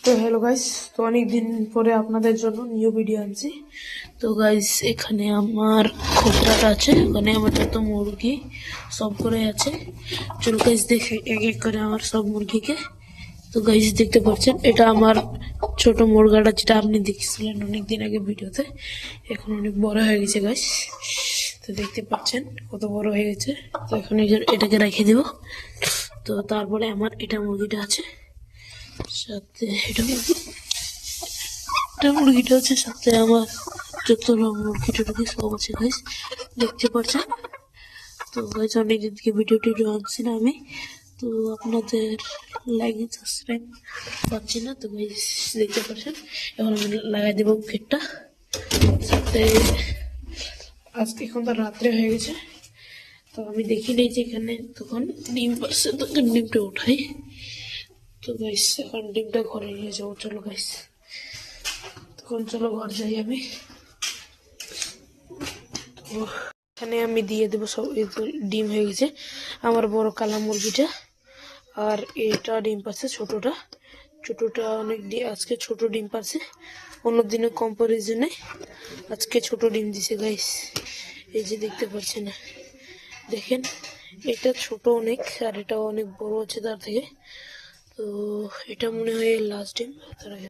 তো hello guys, তো অনেকদিন পরে আপনাদের জন্য নিউ ভিডিও আনছি। তো গাইস, এখানে আমার খোপরাটা আছে, ওখানে আমার যত মুরগি সব করে আছে। চলো গাইস দেখে এক এক করে আমার সব মুরগিকে। তো গাইস দেখতে পাচ্ছেন, এটা আমার ছোট মুরগাটা, যেটা আপনি দেখছিলেন অনেকদিন আগে ভিডিওতে। এখন অনেক বড় হয়ে গেছে গাইস। তো দেখতে পাচ্ছেন কত বড় হয়ে গেছে। তো এখন এটাকে রেখে দিব। তো তারপরে আমার এটা মুরগিটা আছে, সাথে এটা মুরগিটা আছে, সাথে আমার যত মুরগি টুরগি সব আছে গাইস, দেখতে পাচ্ছেন। তো গাইস অনেকদিন থেকে ভিডিও টিডিও আনছি না আমি, তো আপনাদের লাইক সাবস্ক্রাইব পাচ্ছি না। তো গাইস দেখতে পাচ্ছেন, এখন আমি লাগাই দেবো গেটটা। সাথে আজকে এখন তো রাত্রে হয়ে গেছে, তো আমি দেখি নেই যে এখানে তখন ডিম পারছে, তখন ডিমটা উঠাই। তো গাইস এখন ডিমটা ঘরে নিয়ে যাবো। চলো গাইস, তখন চলো ঘর যাই আমি। তো এখানে আমি দিয়ে দেবো সব। ডিম হয়ে গেছে আমার বড় কালা মুরগিটা, আর এটা ডিম পাচ্ছে ছোটটা অনেক আজকে ছোট ডিম পাচ্ছে, অন্যদিনে কম্পারিজনে আজকে ছোট ডিম দিছে গাইস। এই যে দেখতে পাচ্ছেন, দেখেন এটা ছোট অনেক, আর এটা অনেক বড় আছে তার থেকে। তো এটা মনে হয় লাস্ট ডিম।